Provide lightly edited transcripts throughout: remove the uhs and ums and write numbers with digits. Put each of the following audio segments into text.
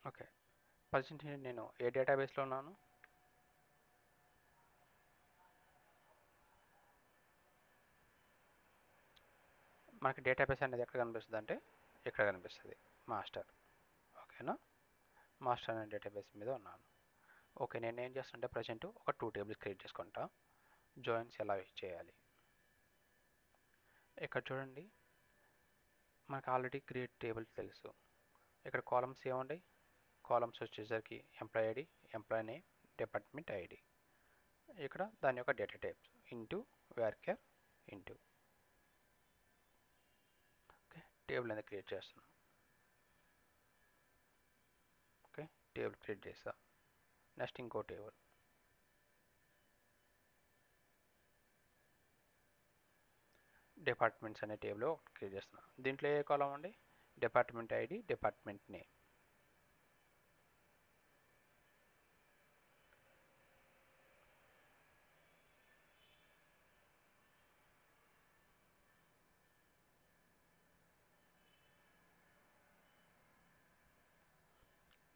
Okay. Present నేను ఏ డేటాబేస్లో ఉన్నాను? మనకి డేటాబేస్ అనేది ఎక్కడ కనిపిస్తుంది అంటే ఇక్కడ కనిపిస్తుంది, మాస్టర్. ఓకేనా? మాస్టర్ అనే డేటాబేస్ మీద ఉన్నాను. ఓకే, నేను ఏం చేస్తుంటే ప్రజెంట్ ఒక 2 టేబుల్స్ క్రియేట్ చేసుకుంటా. జాయిన్స్ ఎలా చేయాలి ఇక్కడ చూడండి. మనకు ఆల్రెడీ క్రియేట్ టేబుల్స్ తెలుసు. ఇక్కడ కాలమ్స్ ఏముంటాయి? కాలమ్స్ వచ్చేసరికి employee ID, employee name, department ID. ఇక్కడ దాని యొక్క data types int varchar int. Okay, table అనేది క్రియేట్ చేస్తున్నాం. ఓకే, టేబుల్ క్రియేట్ చేస్తా. నెక్స్ట్ ఇంకో టేబుల్. డిపార్ట్మెంట్స్ అనే టేబుల్ ఒకటి క్రియేట్ చేస్తున్నా. దీంట్లో ఏ కాలం అండి? Department ID, department name.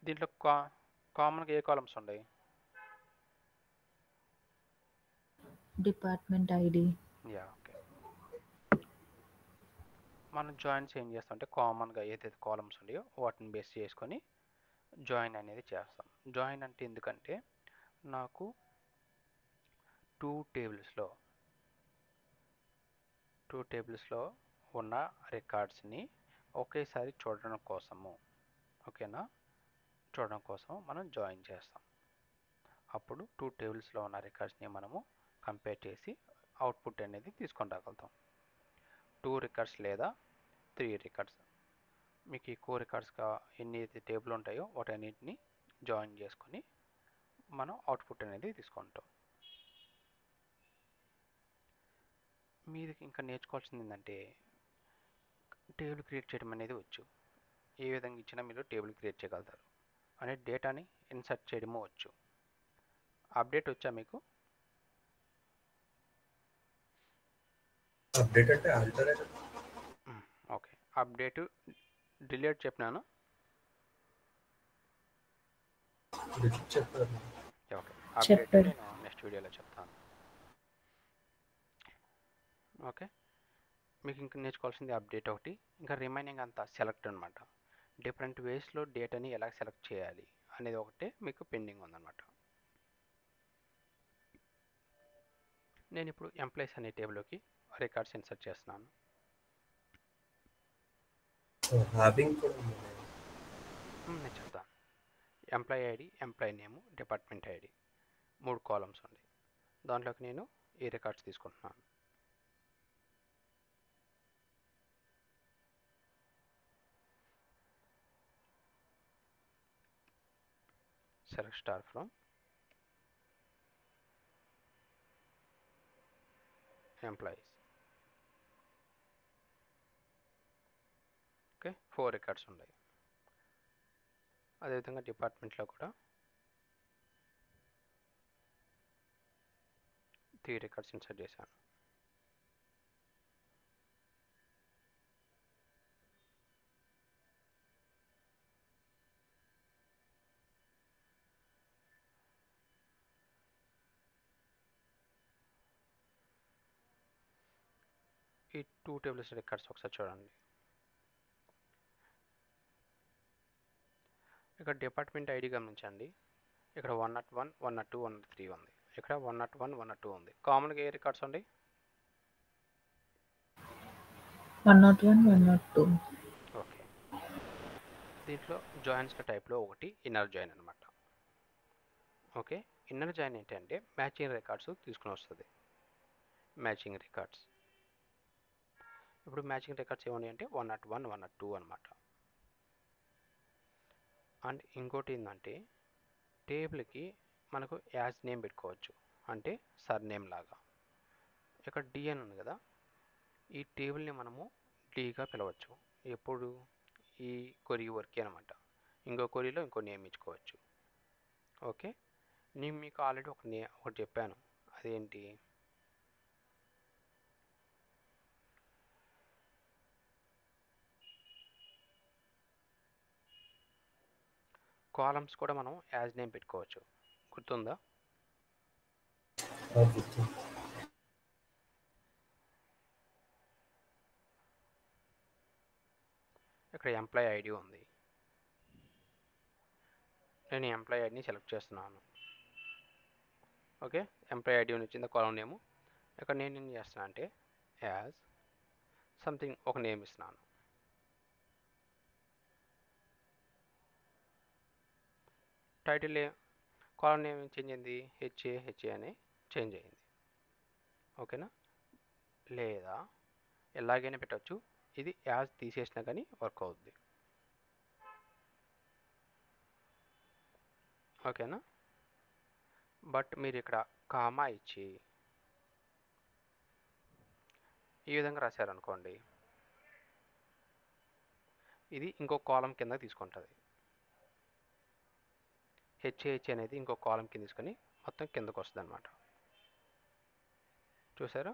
దీంట్లో కామన్గా ఏ కాలమ్స్ ఉన్నాయి? Department ID. Yeah, okay. మనం జాయిన్స్ ఏం చేస్తామంటే కామన్గా ఏదైతే కాలమ్స్ ఉన్నాయో వాటిని బేస్ చేసుకొని జాయిన్ అనేది చేస్తాం. జాయిన్ అంటే ఎందుకంటే నాకు 2 టేబుల్స్లో ఉన్న రికార్డ్స్ని ఒకేసారి చూడడం కోసము. ఓకేనా? చూడడం కోసం మనం జాయిన్ చేస్తాం. అప్పుడు 2 టేబుల్స్లో ఉన్న రికార్డ్స్ని మనము కంపేర్ చేసి అవుట్పుట్ అనేది తీసుకొని రాగలుగుతాం. 2 రికార్డ్స్ లేదా 3 రికార్డ్స్. మీకు ఎక్కువ రికార్డ్స్గా ఎన్ని అయితే టేబుల్ ఉంటాయో వాటన్నిటిని జాయిన్ చేసుకొని మనం అవుట్పుట్ అనేది తీసుకుంటాం. మీరు ఇంకా నేర్చుకోవాల్సింది ఏంటంటే టేబుల్ క్రియేట్ చేయడం అనేది వచ్చు. ఏ విధంగా ఇచ్చినా మీరు టేబుల్ క్రియేట్ చేయగలుగుతారు. అనే డేటాని ఇన్సర్ట్ చేయడము వచ్చు. అప్డేట్ వచ్చా మీకు? అప్డేట్ అంటే ఆల్టర్. ఓకే, అప్డేట్ డిలీట్ చెప్పినాను. చెప్పారు. ఓకే, అప్డేట్ చెప్పారు. నేను నెక్స్ట్ వీడియోలో చెప్తాను. ఓకే, మీకు ఇంకా నేర్చుకోవాల్సింది అప్డేట్ ఒకటి. ఇంకా రిమైనింగ్ అంతా సెలెక్ట్ అనమాట. డిఫరెంట్ వేస్లో డేటాని ఎలా సెలెక్ట్ చేయాలి అనేది ఒకటే మీకు పెండింగ్ ఉందన్నమాట. నేను ఇప్పుడు ఎంప్లాయీస్ అనే టేబుల్లోకి రికార్డ్స్ ఇన్సర్ట్ చేస్తున్నాను. నేను చెప్తాను. ఎంప్లాయీ ఐడి, ఎంప్లాయీ నేము, డిపార్ట్మెంట్ ఐడి 3 కాలమ్స్ ఉన్నాయి. దాంట్లోకి నేను ఈ రికార్డ్స్ తీసుకుంటున్నాను. Select star from employees. Okay, 4 records ఉన్నాయి. అదేవిధంగా డిపార్ట్మెంట్లో కూడా 3 రికార్డ్స్ ఇన్సర్ట్ చేశాను. ఈ 2 టేబుల్స్ రికార్డ్స్ ఒకసారి చూడండి. ఇక్కడ డిపార్ట్మెంట్ ఐడి గమనించండి. ఇక్కడ 101, 102, 103 ఉంది. ఇక్కడ 101, 102 ఉంది. కామన్గా ఏ రికార్డ్స్ ఉన్నాయి? 101, 102. ఓకే, దీంట్లో జాయిన్స్ టైప్లో ఒకటి ఇన్నర్ జాయిన్ అనమాట. ఓకే, ఇన్నర్ జాయిన్ ఏంటంటే మ్యాచింగ్ రికార్డ్స్ తీసుకుని వస్తుంది. Matching records. ఇప్పుడు మ్యాచింగ్ రికార్డ్స్ ఏమన్నాయి అంటే 101, 102 అనమాట. అండ్ ఇంకోటి ఏంటంటే టేబుల్కి మనకు యాజ్ నేమ్ పెట్టుకోవచ్చు, అంటే సర్ నేమ్ లాగా. ఇక్కడ డి అని ఉంది కదా, ఈ టేబుల్ని మనము డీగా పిలవచ్చు. ఎప్పుడు? ఈ కొరీ వర్క్ అనమాట. ఇంకో కొరీలో ఇంకో నేమ్ ఇచ్చుకోవచ్చు. ఓకే, నేను మీకు ఆల్రెడీ ఒకటి చెప్పాను. అదేంటి? కాలమ్స్ కూడా మనం యాజ్ నేమ్ పెట్టుకోవచ్చు. గుర్తుందా? ఇక్కడ ఎంప్లాయీ ఐడి ఉంది. నేను ఎంప్లాయీ ఐడిని సెలెక్ట్ చేస్తున్నాను. ఓకే, ఎంప్లాయీ ఐడి వచ్చింది కాలం నేము. ఇక్కడ నేను ఏం చేస్తున్నా అంటే యాజ్ సంథింగ్ ఒక నేమ్ ఇస్తున్నాను. టైటిల్ కాలం నేమ్ చేంజ్ అయింది, హెచ్ఏ అని చేంజ్ అయింది. ఓకేనా? లేదా ఎలాగైనా పెట్టవచ్చు, ఇది యాజ్ తీసేసినా కానీ వర్క్ అవుద్ది. ఓకేనా? బట్ మీరు ఇక్కడ కామా ఇచ్చి ఈ విధంగా రాశారనుకోండి, ఇది ఇంకో కాలం కింద తీసుకుంటుంది. హెచ్ఏహెచ్ అనేది ఇంకో కాలం కింద తీసుకొని మొత్తం కిందకు వస్తుంది అనమాట. చూసారా?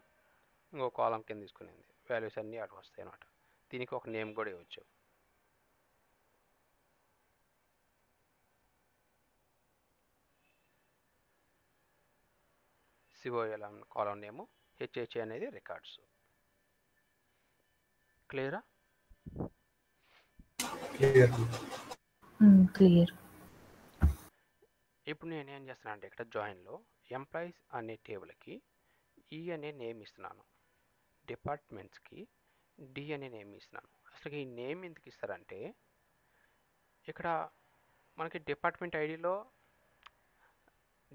ఇంకో కాలం కింద తీసుకునింది, వాల్యూస్ అన్నీ అటు వస్తాయి అనమాట. దీనికి ఒక నేమ్ కూడా ఇవ్వచ్చు. సిఓఎల్ కాలం నేము, హెచ్హెచ్ అనేది రికార్డ్స్. క్లియరా? క్లియర్. ఇప్పుడు నేను ఏం చేస్తున్నాను అంటే ఇక్కడ జాయిన్లో ఎంప్లాయీస్ అనే టేబుల్కి ఈ అనే నేమ్ ఇస్తున్నాను, డిపార్ట్మెంట్స్కి డి అనే నేమ్ ఇస్తున్నాను. అసలు ఈ నేమ్ ఎందుకు ఇస్తారంటే ఇక్కడ మనకి డిపార్ట్మెంట్ ఐడిలో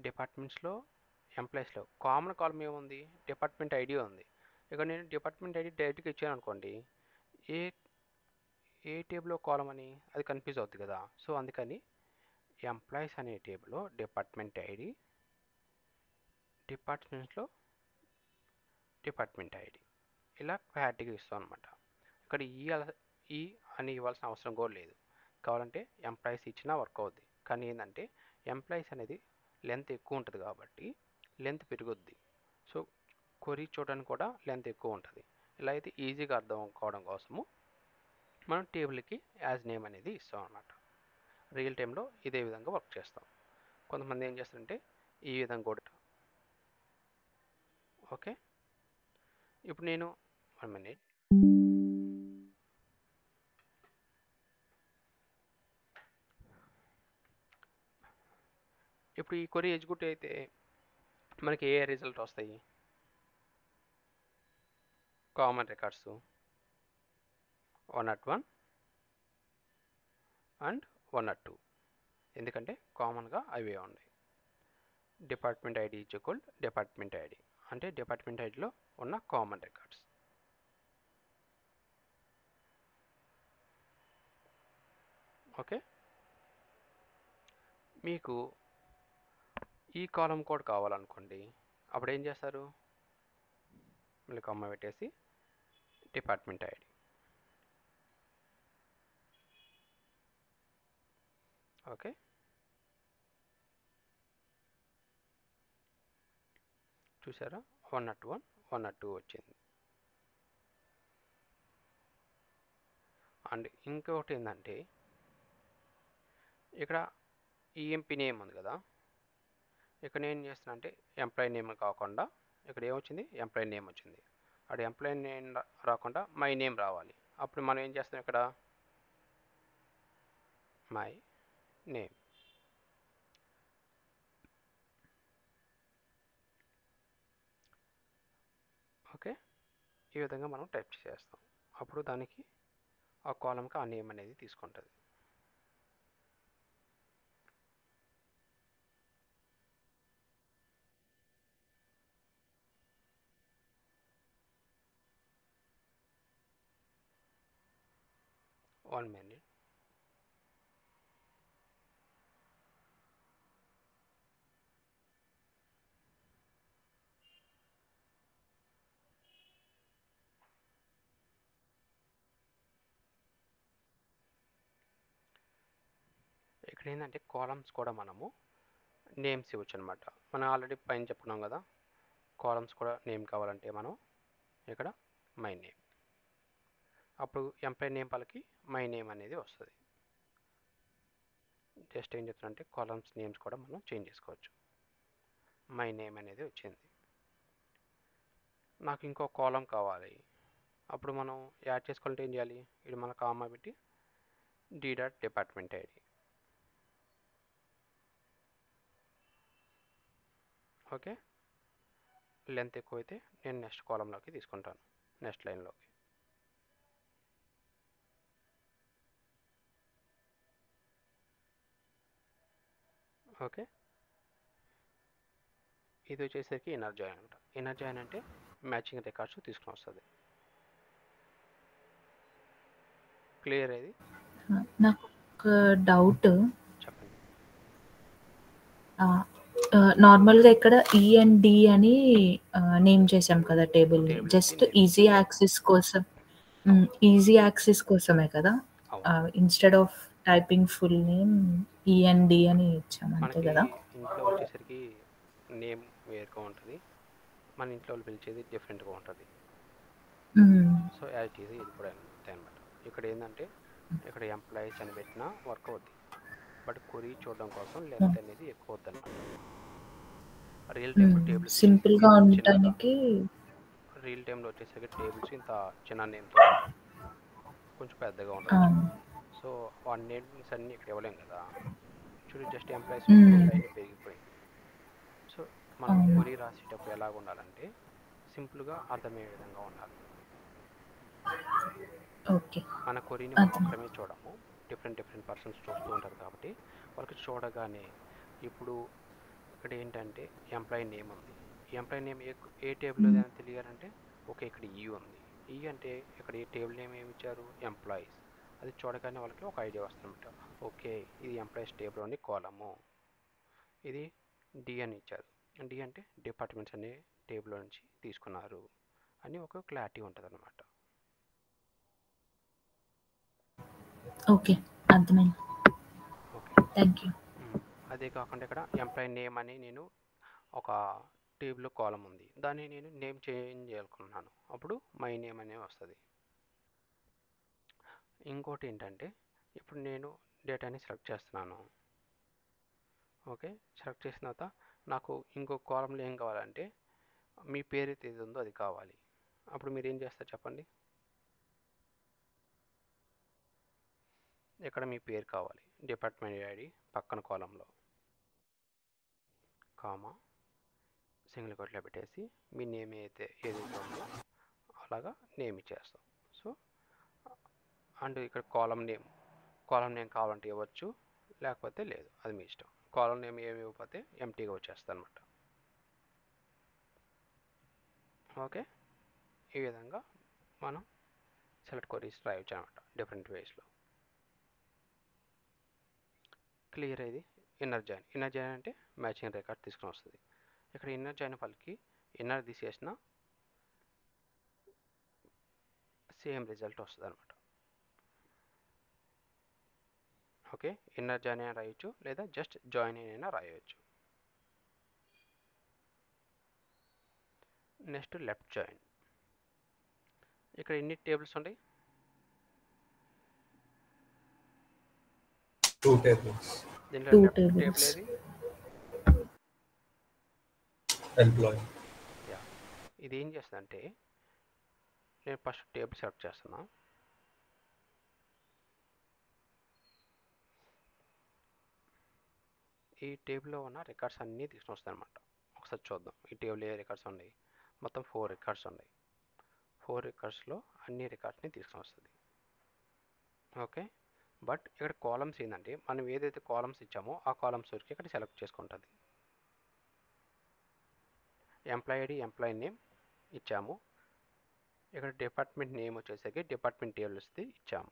డిపార్ట్మెంట్స్లో ఎంప్లాయీస్లో కామన్ కాలం ఏముంది, డిపార్ట్మెంట్ ఐడి ఉంది. ఇక్కడ నేను డిపార్ట్మెంట్ ఐడి డైరెక్ట్గా ఇచ్చాను అనుకోండి, ఏ ఏ టేబుల్లో కాలం అని అది కన్ఫ్యూజ్ అవుతుంది కదా. సో అందుకని ఎంప్లాయీస్ అనే టేబుల్లో డిపార్ట్మెంట్ ఐడి, డిపార్ట్మెంట్స్లో డిపార్ట్మెంట్ ఐడి, ఇలా క్లారిటీగా ఇస్తాం అనమాట. ఇక్కడ ఈ అని ఇవ్వాల్సిన అవసరం కూడా లేదు. కావాలంటే ఎంప్లాయీస్ ఇచ్చినా వర్క్ అవుద్ది. కానీ ఏంటంటే ఎంప్లాయీస్ అనేది లెంత్ ఎక్కువ ఉంటుంది కాబట్టి లెంత్ పెరుగుద్ది. సో క్వరీ చూడడానికి కూడా లెంత్ ఎక్కువ ఉంటుంది. ఇలా అయితే ఈజీగా అర్థం కావడం కోసము మనం టేబుల్కి యాజ్ నేమ్ అనేది ఇస్తాం అనమాట. రియల్ టైంలో ఇదే విధంగా వర్క్ చేస్తాం. కొంతమంది ఏం చేస్తారంటే ఈ విధంగా కూడా. ఓకే, ఇప్పుడు నేను 1 minute. ఇప్పుడు ఈ క్వరీ ఎగ్జిక్యూట్ అయితే మనకి ఏ రిజల్ట్ వస్తాయి? కామన్ రికార్డ్స్ 101 అండ్ 102, ఎందుకంటే కామన్గా అవే ఉన్నాయి. Department ID equal department ID అంటే డిపార్ట్మెంట్ ఐడిలో ఉన్న కామన్ రికార్డ్స్. ఓకే, మీకు ఈ కాలం కోడ్ కావాలనుకోండి, అప్పుడు ఏం చేస్తారు? మళ్ళీ కామా పెట్టేసి డిపార్ట్మెంట్ ఐడి. ఓకే, చూసారా? 101 102 వచ్చింది. అండ్ ఇంకొకటి ఏంటంటే ఇక్కడ ఈఎంపీ నేమ్ ఉంది కదా, ఇక్కడ నేను చేస్తున్నా అంటే ఎంప్లాయీ నేమ్ కాకుండా ఇక్కడ ఏమొచ్చింది, ఎంప్లాయీ నేమ్ వచ్చింది. అక్కడ ఎంప్లాయీ నేమ్ రాకుండా మై నేమ్ రావాలి. అప్పుడు మనం ఏం చేస్తాం, ఇక్కడ మై నేమ్. ఓకే, ఈ విధంగా మనం టైప్ చేస్తాం. అప్పుడు దానికి ఆ కాలంకి ఆ నేమ్ అనేది తీసుకుంటుంది. One minute. ఇక్కడ ఏంటంటే కాలమ్స్ కూడా మనము నేమ్స్ ఇవ్వచ్చు అనమాట. మనం ఆల్రెడీ పైన చెప్పుకున్నాం కదా, కాలమ్స్ కూడా నేమ్ కావాలంటే మనం ఇక్కడ మై నేమ్, అప్పుడు ఎంప్లాయీ నేమ్ వాళ్ళకి మై నేమ్ అనేది వస్తుంది. జస్ట్ ఏం చెప్తానంటే కాలమ్స్ నేమ్స్ కూడా మనం చేంజ్ చేసుకోవచ్చు. మై నేమ్ అనేది వచ్చింది. నాకు ఇంకో కాలం కావాలి, అప్పుడు మనం యాడ్ చేసుకోవాలంటే ఏం చేయాలి? ఇది మన కామా పెట్టి D dot department ID. Okay, length ఎక్కువైతే నేను నెక్స్ట్ కాలంలోకి తీసుకుంటాను, నెక్స్ట్ లైన్లోకి. ఓకే, ఇది వచ్చేసరికి ఇన్నర్ జాయిన్ అంట. ఇన్నర్ జాయిన్ అంటే మ్యాచింగ్ రికార్డ్స్ తీసుకుని వస్తుంది. క్లియర్ ఇది? నాకు ఒక డౌట్. చెప్పండి. నార్మల్గా ఇక్కడ ఈ అండ్ డి అని నేమ్ చేసాం కదా టేబుల్ని, టేబుల్కి జస్ట్ నేమ్ ఈజీ యాక్సెస్ కోసం. అవును ఈజీ యాక్సెస్ కోసమే కదా, అవును. Instead of typing full name ఈ అండ్ డి అని ఇచ్చాం అంతే మనకి కదా. ఇంట్లో వచ్చేసరికి నేమ్ వేరుగా ఉంటుంది, మన ఇంట్లో వాళ్ళు పిలిచేది డిఫరెంట్గా ఉంటుంది. సో యాజ్ ఇట్ ఈజ్ ఇది కూడా అంతే అనమాట. ఇక్కడ ఏంటంటే ఇక్కడ ఎంప్లాయీస్ అని పెట్టినా వర్క్ అవుద్ది, బట్ కొరీ చూడడం కోసం లెంత్ అనేది ఎక్కువ అవుద్ది అనమాట. రియల్ టైంలో టేబుల్స్ వచ్చేసరికి సింపుల్గా చిన్నగా, ఉండటానికి. రియల్ టైంలో వచ్చేసరికి టేబుల్స్ ఇంత చిన్న నేమ్తో రావు, కొంచెం పెద్దగా ఉండొచ్చు. సో ఆ నేమ్స్ అన్నీ ఇక్కడ ఇవ్వలేం కదా. చూడు జస్ట్ ఎంప్లాయీస్ పెడితే లైన్ పెరిగిపోయింది. సో మనం కొరీ రాసేటప్పుడు ఎలాగ ఉండాలంటే సింపుల్గా అర్థమయ్యే విధంగా ఉండాలి. ఓకే, మన కొరీని మనం ఒక్కరమే చూడము, డిఫరెంట్ పర్సన్స్ చూస్తూ ఉంటారు కాబట్టి వాళ్ళకి చూడగానే, ఇప్పుడు ఇక్కడ ఏంటంటే ఎంప్లాయీ నేమ్ ఉంది, ఈ ఎంప్లాయీ నేమ్ ఏ టేబుల్ ఏదైనా తెలియాలంటే ఓకే ఇక్కడ ఈ ఉంది. ఈ అంటే ఇక్కడ ఏ టేబుల్ నేమ్ ఏమి ఇచ్చారు? ఎంప్లాయీస్. అది చూడగానే వాళ్ళకి ఒక ఐడియా వస్తుందన్నమాట. ఓకే ఇది ఎంప్లాయీస్ టేబుల్లోని కాలము, ఇది డి అని ఇచ్చారు. డి అంటే డిపార్ట్మెంట్స్ అనే టేబుల్ నుంచి తీసుకున్నారు అని ఒక క్లారిటీ ఉంటుంది అనమాట. ఓకే, అర్థమైంది. Okay, thank you. అదే కాకుండా ఇక్కడ ఎంప్లాయీ నేమ్ అని నేను ఒక టేబుల్ కాలం ఉంది, దాన్ని నేను నేమ్ చేంజ్ చేయాలనుకున్నాను, అప్పుడు మై నేమ్ అనే వస్తుంది. ఇంకోటి ఏంటంటే ఇప్పుడు నేను డేటాని సెలెక్ట్ చేస్తున్నాను. ఓకే, సెలెక్ట్ చేసిన తర్వాత నాకు ఇంకో కాలంలో ఏం కావాలంటే మీ పేరు ఏది ఉందో అది కావాలి. అప్పుడు మీరు ఏం చేస్తారు చెప్పండి? ఇక్కడ మీ పేరు కావాలి, డిపార్ట్మెంట్ ఐడి పక్కన కాలంలో కామా సింగిల్ కోట్లో పెట్టేసి మీ నేమ్ ఏదైతే ఉందో అలాగా నేమ్ ఇచ్చేస్తాం. సో అండ్ ఇక్కడ కాలం నేమ్ కావాలంటే ఇవ్వచ్చు, లేకపోతే లేదు, అది మీ ఇష్టం. కాలం నేమ్ ఏమి ఇవ్వకపోతే ఎంటీగా వచ్చేస్తుంది అనమాట. ఓకే, ఈ విధంగా మనం సెలెక్ట్ కొరీస్ రాయొచ్చు అనమాట డిఫరెంట్ వేస్లో. క్లియర్ ఇది? ఇన్నర్ జాయిన్ అంటే మ్యాచింగ్ రికార్డ్ తీసుకుని వస్తుంది. ఇక్కడ ఇన్నర్ జాయిన్ వాళ్ళకి ఇన్నర్ తీసేసిన సేమ్ రిజల్ట్ వస్తుంది అనమాట. ఓకే, ఇన్నర్ జాయిన్ అయినా రాయొచ్చు, లేదా జస్ట్ జాయిన్ అయినా రాయొచ్చు. Next left join. ఇక్కడ ఎన్ని టేబుల్స్ ఉంటాయి? 2 tables. దీంట్లో 2 లెఫ్ట్ టేబుల్ tables. ఏది? Employee. యా, ఇది ఏం చేస్తుందంటే నేను ఫస్ట్ టేబుల్ సెలెక్ట్ చేస్తున్నా. ఈ టేబుల్లో ఉన్న రికార్డ్స్ అన్నీ తీసుకుని వస్తాయి అనమాట. ఒకసారి చూద్దాం ఈ టేబుల్ ఏ రికార్డ్స్ ఉన్నాయి. మొత్తం 4 రికార్డ్స్ ఉన్నాయి. 4 రికార్డ్స్లో అన్ని రికార్డ్స్ని తీసుకుని వస్తుంది. ఓకే, బట్ ఇక్కడ కాలమ్స్ ఏంటంటే మనం ఏదైతే కాలమ్స్ ఇచ్చామో ఆ కాలమ్స్ వరకు ఇక్కడ సెలెక్ట్ చేసుకుంటుంది. ఎంప్లాయీ ఐడి ఎంప్లాయీ నేమ్ ఇచ్చాము, ఇక్కడ డిపార్ట్మెంట్ నేమ్ వచ్చేసరికి డిపార్ట్మెంట్ టేబుల్స్ది ఇచ్చాము.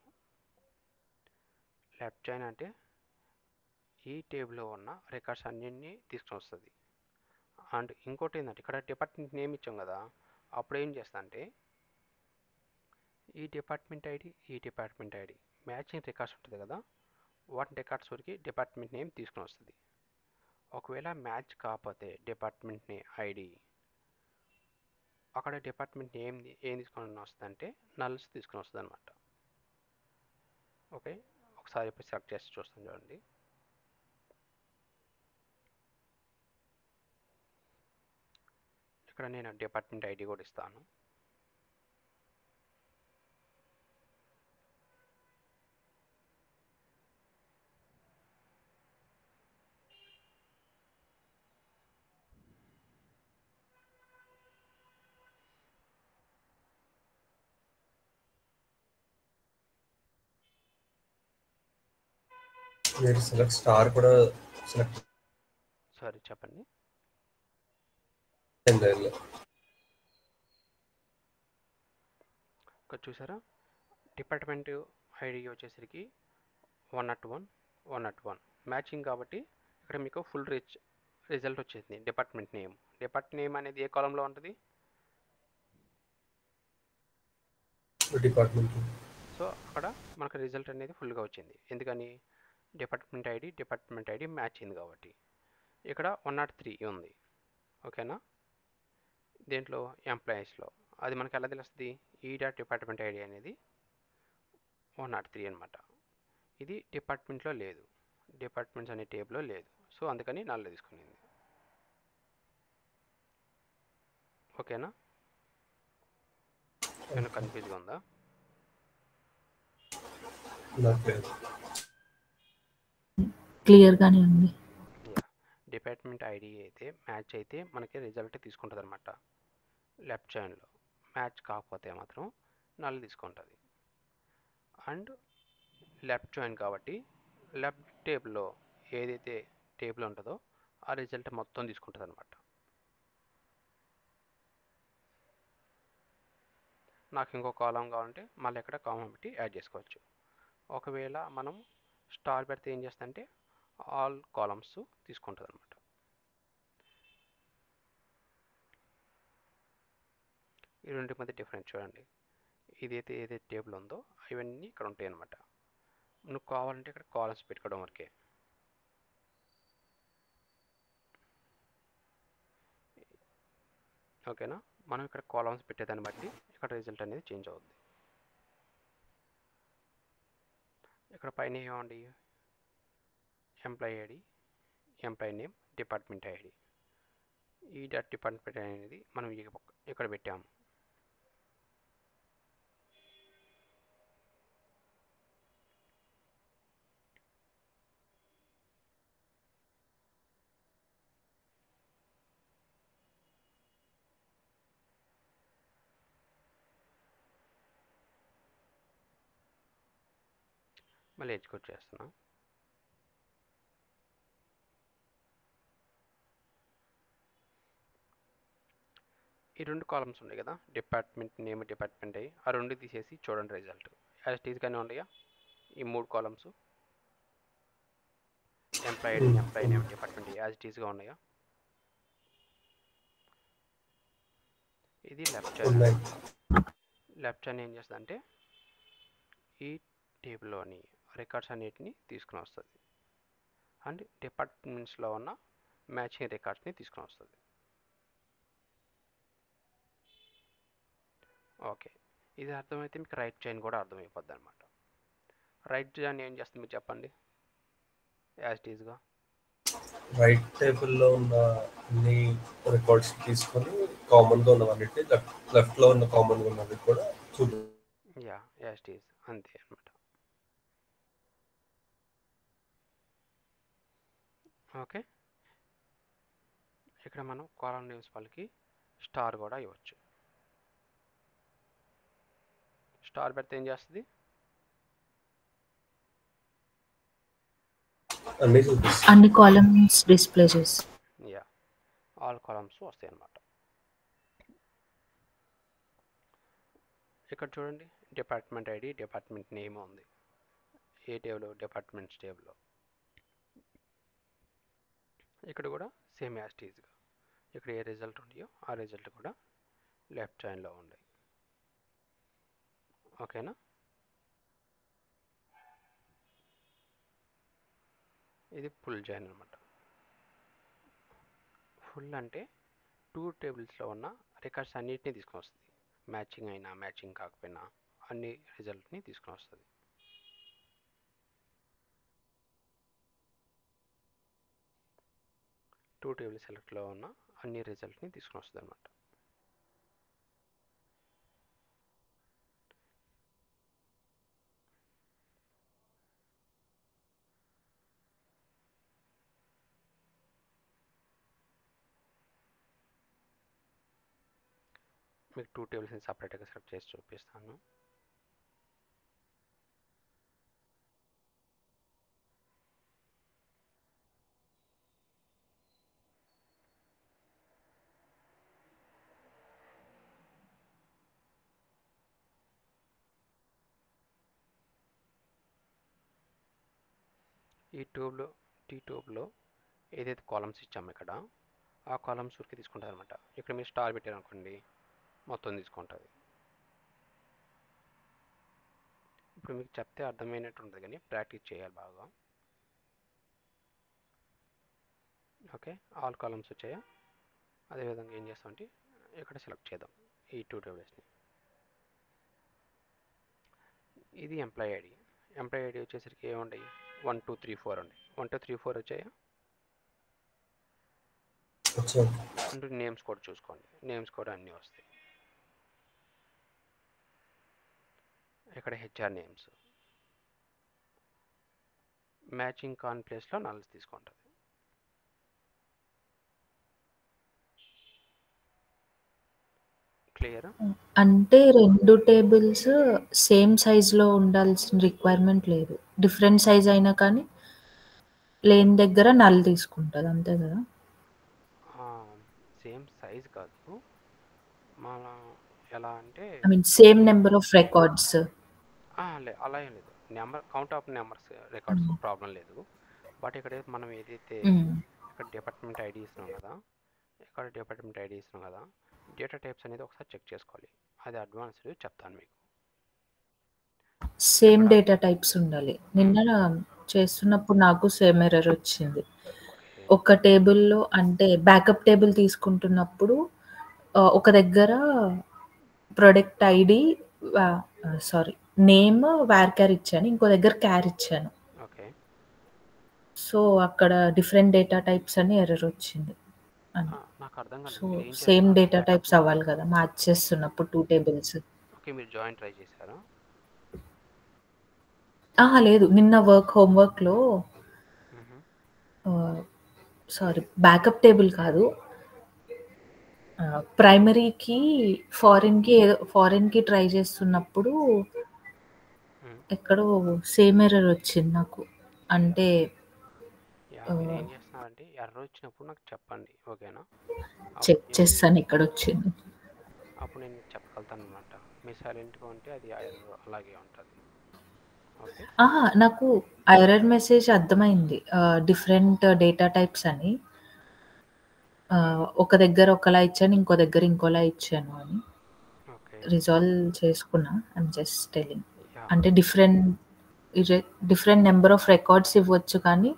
లెఫ్ట్ జాయిన్ అంటే ఈ టేబుల్లో ఉన్న రికార్డ్స్ అన్నింటినీ తీసుకుని వస్తుంది. అండ్ ఇంకోటి ఏంటంటే ఇక్కడ డిపార్ట్మెంట్ నేమ్ ఇచ్చాం కదా, అప్పుడు ఏం చేస్తా అంటే ఈ డిపార్ట్మెంట్ ఐడి మ్యాచింగ్ రికార్డ్స్ ఉంటుంది కదా, వాటి రికార్డ్స్ వరకు డిపార్ట్మెంట్ నేమ్ తీసుకుని వస్తుంది. ఒకవేళ మ్యాచ్ కాకపోతే డిపార్ట్మెంట్ ఐడి, అక్కడ డిపార్ట్మెంట్ నేమ్ ఏం తీసుకొని వస్తుంది అంటే నల్స్ తీసుకుని వస్తుంది అనమాట. ఓకే, ఒకసారి ఇప్పుడు సెలెక్ట్ చేసి చూస్తాను చూడండి. ఇక్కడ నేను డిపార్ట్మెంట్ ఐడి కూడా ఇస్తాను. మీరు సెలెక్ట్ స్టార్ కూడా సెలెక్ట్ సారీ చెప్పండి. చేయండి. ఇక్కడ చూసారా డిపార్ట్మెంట్ ఐడి వచ్చేసరికి 101 101 మ్యాచింగ్ కాబట్టి ఇక్కడ మీకు ఫుల్ రిజల్ట్ వచ్చేసింది. డిపార్ట్మెంట్ నేమ్ అనేది ఏ కాలంలో ఉంటుంది? డిపార్ట్మెంట్. సో అక్కడ మనకు రిజల్ట్ అనేది ఫుల్గా వచ్చింది. ఎందుకని? డిపార్ట్మెంట్ ఐడి మ్యాచ్ అయింది కాబట్టి. ఇక్కడ 103 ఉంది. ఓకేనా? దేంట్లో ఎంప్లాయీస్లో అది మనకు ఎలా తెలుస్తుంది? డిపార్ట్మెంట్ ఐడి అనేది 103 అనమాట. ఇది డిపార్ట్మెంట్లో లేదు, డిపార్ట్మెంట్స్ అనే టేబుల్లో లేదు. సో అందుకని నల్ల తీసుకునింది. ఓకేనా? ఏమైనా కన్ఫ్యూజ్గా ఉందా? క్లియర్గానే ఉంది. డిపార్ట్మెంట్ ఐడి అయితే మ్యాచ్ అయితే మనకి రిజల్ట్ తీసుకుంటుంది అనమాట లెఫ్ట్ జాయిన్లో. మ్యాచ్ కాకపోతే మాత్రం నల్ తీసుకుంటుంది. అండ్ లెఫ్ట్ జాయిన్ కాబట్టి లెఫ్ట్ టేబుల్లో ఏదైతే టేబుల్ ఉంటుందో ఆ రిజల్ట్ మొత్తం తీసుకుంటుంది అనమాట. నాకు ఇంకో కాలం కావాలంటే మళ్ళీ ఇక్కడ కామన్ పెట్టి యాడ్ చేసుకోవచ్చు. ఒకవేళ మనం స్టార్ పెడితే ఏం చేస్తుందంటే ఆల్ కాలమ్స్ తీసుకుంటుంది అనమాట. ఈ రెండు మధ్య డిఫరెన్స్ చూడండి. ఏదైతే టేబుల్ ఉందో అవన్నీ ఇక్కడ ఉంటాయి అన్నమాట. నువ్వు కావాలంటే ఇక్కడ కాలమ్స్ పెట్టుకోవడం వరకే. ఓకేనా? మనం ఇక్కడ కాలమ్స్ పెట్టేదాన్ని బట్టి ఇక్కడ రిజల్ట్ అనేది చేంజ్ అవుద్ది. ఇక్కడ పైన ఏమండి? Employee ID, employee name, department ID. ఈ డిపార్ట్మెంట్ అనేది మనం ఇక్కడ పెట్టాము. మళ్ళీ ఎగ్జిక్యూట్ చేస్తున్నా. ఈ రెండు కాలమ్స్ ఉన్నాయి కదా, డిపార్ట్మెంట్ నేమ్, డిపార్ట్మెంట్ ఐడి, ఆ రెండు తీసేసి చూడండి రిజల్ట్ యాజ్ ఇట్ ఈస్గానే ఉన్నాయా? ఈ మూడు columns employee ID, employee name, department as it ఈస్గా ఉన్నాయా? ఇది లెఫ్ట్ జాయిన్ ఏం చేస్తుంది అంటే ఈ టేబుల్లోని రికార్డ్స్ అన్నిటిని తీసుకుని వస్తుంది అండ్ డిపార్ట్మెంట్స్లో ఉన్న మ్యాచింగ్ రికార్డ్స్ని తీసుకుని వస్తుంది. ఓకే, ఇది అర్థమైతే మీకు రైట్ జాయిన్ కూడా అర్థమైపోద్ది అనమాట. రైట్ జాయిన్ ఏం చేస్తుంది మీరు చెప్పండి యాజ్ ఇట్ ఈస్గా. రైట్ టేబుల్లో ఉన్న అన్ని రికార్డ్స్ తీసుకొని కామన్గా ఉన్నవన్నిటిని లెఫ్ట్లో ఉన్న కామన్గా ఉన్నది కూడా చూడు. యాజ్ ఇట్ ఈస్ అంతే అనమాట. ఓకే, ఇక్కడ మనం కాలమ్ నేమ్స్ వాళ్ళకి స్టార్ కూడా ఇవ్వచ్చు. స్టార్ పెడితే ఏం చేస్తుంది? అన్ని కాలమ్స్ డిస్ప్లే చేసి ఆల్ కాలమ్స్ వస్తాయి అన్నమాట. ఇక్కడ చూడండి డిపార్ట్మెంట్ ఐడి, డిపార్ట్మెంట్ నేమ్ ఉంది. ఏ టేబుల్? డిపార్ట్మెంట్స్ టేబుల్లో. ఇక్కడ కూడా సేమ్ యాజ్ ఇట్ ఈస్గా ఇక్కడ ఏ రిజల్ట్ ఉన్నాయో ఆ రిజల్ట్ కూడా లెఫ్ట్ జాయిన్లో ఉన్నాయి. ఓకేనా? ఇది ఫుల్ జాయిన్ అనమాట. ఫుల్ అంటే 2 టేబుల్స్లో ఉన్న రికార్డ్స్ అన్నిటినీ తీసుకొని వస్తుంది. మ్యాచింగ్ అయినా మ్యాచింగ్ కాకపోయినా అన్ని రిజల్ట్ని తీసుకొని వస్తుంది. టూ టేబుల్ సెలెక్ట్లో ఉన్న అన్ని రిజల్ట్ని తీసుకొని వస్తుంది అనమాట. మీకు 2 టేబుల్స్ని సపరేట్గా సెలెక్ట్ చేసి చూపిస్తాను. ఈ ట్యూబ్లో ఏదైతే కాలమ్స్ ఇచ్చామో ఇక్కడ ఆ కాలమ్స్ ఊరికి తీసుకుంటుంది అనమాట. ఇక్కడ మీరు స్టార్ పెట్టారు అనుకోండి, మొత్తం తీసుకుంటుంది. ఇప్పుడు మీకు చెప్తే అర్థమైనట్టు ఉంటుంది, కానీ ప్రాక్టీస్ చేయాలి బాగా. ఓకే, ఆల్ కాలమ్స్ వచ్చాయా? అదేవిధంగా ఏం చేస్తామంటే ఇక్కడ సెలెక్ట్ చేద్దాం ఈ 2 టేబుల్స్ని. ఇది ఎంప్లాయీ ఐడి. ఎంప్లాయీ ఐడి వచ్చేసరికి ఏముంటాయి? 1 2 3 4 ఉంటాయి. 1 2 3 4 వచ్చాయా? అంటూ నేమ్స్ కూడా చూసుకోండి, నేమ్స్ కూడా అన్నీ వస్తాయి. ఇక్కడ హెచ్ఆర్ నేమ్స్ మ్యాచింగ్ కాన్ ప్లేస్లో నల్స్ తీసుకుంటుంది. క్లియర్? అంటే 2 టేబుల్స్ సేమ్ సైజ్‌లో ఉండాల్సిన రిక్వైర్మెంట్ లేదు. డిఫరెంట్ సైజ్ అయినా కానీ లేని దగ్గర నల్ తీసుకుంటది. అంతే కదా? సేమ్ సైజ్ కాదు, మన ఎలా అంటే I mean same number of records. అలా ఏం లేదు. Count of numbers records problem లేదు. బట్ ఇక్కడ మనం ఏదైతే ఇక్కడ డిపార్ట్మెంట్ ఐడి ఇస్తున్నాం కదా, డేటా టైప్స్ అనేది ఒకసారి చెక్ చేసుకోవాలి. అది అడ్వాన్స్డ్ చెప్తాను మీకు. సేమ్ డేటా టైప్స్ ఉండాలి. నిన్న చేస్తున్నప్పుడు నాకు సేమ్ ఎర్రర్ వచ్చింది. ఒక టేబుల్‌లో అంటే బ్యాకప్ టేబుల్ తీసుకుంటున్నప్పుడు ఒక దగ్గర ప్రొడక్ట్ ఐడి నేమ్ వార్‌కార్ ఇచ్చాను. ఇంకో దగ్గర క్యార్ ఇచ్చాను. ఓకే, సో, అక్కడ డిఫరెంట్ డేటా టైప్స్ అని ఎర్రర్ వచ్చింది. నాకు అర్థం కాలేదు. సో, మీరు ఏం సేమ్ చేస్తారు? డేటా టైప్స్ అవ్వాలి కదా! మ్యాచ్ చేస్తున్నప్పుడు 2 టేబుల్స్. ఓకే, మీరు జాయిన్ ట్రై చేశారా? లేదు. నిన్న హోంవర్క్‌లో బ్యాకప్ టేబుల్ కాదు. ప్రైమరీకి ఫారిన్‌కి ట్రై చేస్తున్నప్పుడు ఎక్కడో సేమ్ ఎర్రర్ వచ్చింది నాకు. అంటే మీరు ఏం చేస్తున్నారంటే ఎర్రర్ వచ్చినప్పుడు నాకు చెప్పండి, ఓకేనా? చెక్ చేస్తాను ఎక్కడొచ్చింది. అప్పుడు నేను చెప్పగలుగుతాను అనమాట. మీరు సైలెంట్గా ఉంటే అది ఎర్రర్ అలాగే ఉంటుంది. ఓకే, నాకు ఎర్రర్ మెసేజ్ అర్థమైంది. డిఫరెంట్ డేటా టైప్స్ అని. ఒక దగ్గర ఒకలా ఇచ్చాను, ఇంకో దగ్గర ఇంకోలా ఇచ్చాను అని. ఓకే, రిజాల్వ్ చేసుకున్నా. I'm just telling. యా. అంటే డిఫరెంట్ నెంబర్ ఆఫ్ రికార్డ్స్ ఇవ్వచ్చు, కానీ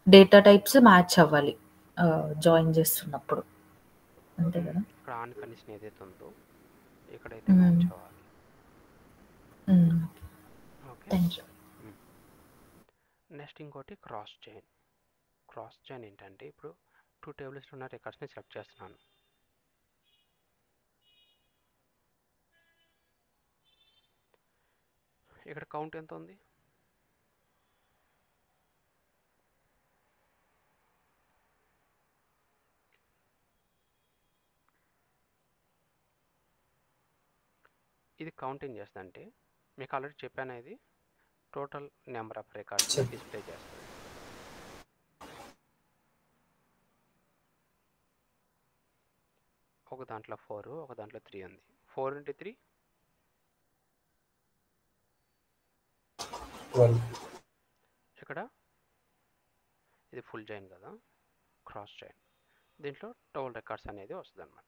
డేటా టైప్స్ మ్యాచ్ అవ్వాలి జాయిన్ చేస్తున్నప్పుడు. అంతే కదా? ఇక్కడ ఆన్ కండిషన్ ఏదైతే ఉందో ఇక్కడైతే మ్యాచ్ అవ్వాలి. Okay, thank you. నెక్స్ట్ ఇంకోటి క్రాస్ చైన్ ఏంటంటే ఇప్పుడు 2 టేబుల్స్లో ఉన్న రికార్డ్స్ని సెలెక్ట్ చేస్తున్నాను. ఇక్కడ కౌంట్ ఎంత ఉంది? ఇది కౌంట్ ఏం చేస్తుందంటే మీకు ఆల్రెడీ చెప్పాను, ఇది total number of records display చేస్తుంది. ఒక దాంట్లో 4, ఒక దాంట్లో 3 ఉంది. 4 into 3 ఇక్కడ ఇది ఫుల్ చైన్ కదా, క్రాస్ చైన్. దీంట్లో టోటల్ రికార్డ్స్ అనేది వస్తుంది అనమాట.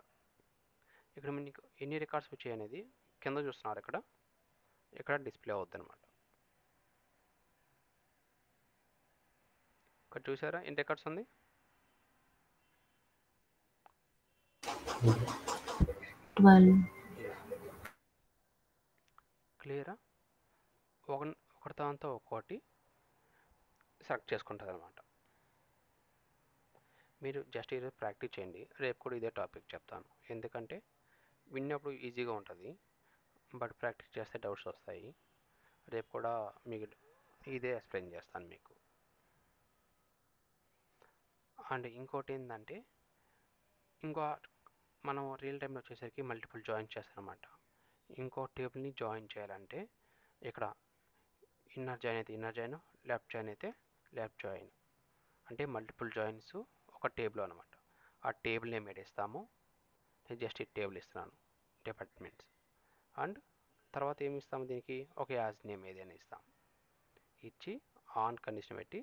ఇక్కడ మీకు ఎన్ని రికార్డ్స్ వచ్చాయి అనేది కింద చూస్తున్నారు, ఇక్కడ డిస్ప్లే అవుద్ది అనమాట. ఇక్కడ చూసారా ఎన్ని రికార్డ్స్ ఉంది? 12. క్లియరా? ఒకటి దాంతో ఒక్కోటి సెలెక్ట్ చేసుకుంటుంది అనమాట. మీరు జస్ట్ ఈరోజు ప్రాక్టీస్ చేయండి, రేపు కూడా ఇదే టాపిక్ చెప్తాను. ఎందుకంటే విన్నప్పుడు ఈజీగా ఉంటుంది, బట్ ప్రాక్టీస్ చేస్తే డౌట్స్ వస్తాయి. రేపు కూడా మీకు ఇదే ఎక్స్ప్లెయిన్ చేస్తాను మీకు. అండ్ ఇంకోటి ఏంటంటే మనం రియల్ టైంలో వచ్చేసరికి మల్టిపుల్ జాయిన్ చేస్తారనమాట. ఇంకో టేబుల్ని జాయిన్ చేయాలంటే ఇక్కడ ఇన్నర్ జాయిన్ అయితే ఇన్నర్ జాయిన్, లెఫ్ట్ జాయిన్ అయితే లెఫ్ట్ జాయిన్, అంటే మల్టిపుల్ జాయిన్స్ ఒక టేబుల్ అనమాట. ఆ టేబుల్ నేమ్ ఏడిస్తాము, నేను జస్ట్ ఈ టేబుల్ ఇస్తున్నాను డిపార్ట్మెంట్స్. అండ్ తర్వాత ఏమి ఇస్తాము, దీనికి ఒక యాజ్ నేమ్ ఏదైనా ఇస్తాం. ఇచ్చి ఆన్ కండిషన్ పెట్టి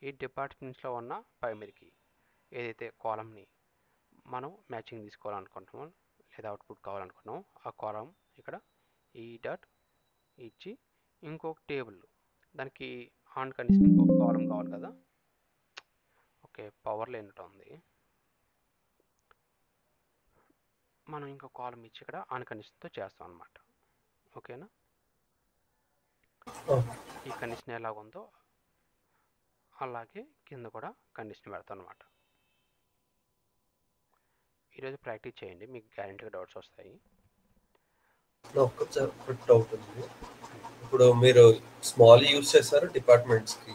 ఈ డిపార్ట్మెంట్స్లో ఉన్న ప్రైమరీకి ఏదైతే కాలంని మనం మ్యాచింగ్ తీసుకోవాలనుకుంటున్నామో లేదా అవుట్పుట్ కావాలనుకుంటున్నామో ఆ కాలం ఇక్కడ ఈ డాట్ ఇచ్చి ఇంకొక టేబుల్, దానికి ఆన్ కండిషన్ ఇంకొక కాలం కావాలి కదా. ఓకే, పవర్ లేనట్టు ఉంది. మనం ఇంకో కాలం ఇచ్చి ఇక్కడ ఆన్ కండిషన్తో చేస్తాం అనమాట. ఓకేనా, ఈ కండిషన్ ఎలా ఉందో అలాగే కింద కూడా కండిషన్ పెడతాం అనమాట. ఈరోజు ప్రాక్టీస్ చేయండి, మీకు గ్యారెంటీగా డౌట్స్ వస్తాయి. ఒక్కసారి డౌట్ ఉంది. ఇప్పుడు మీరు స్మాల్ యూజ్ చేస్తారు డిపార్ట్మెంట్స్కి,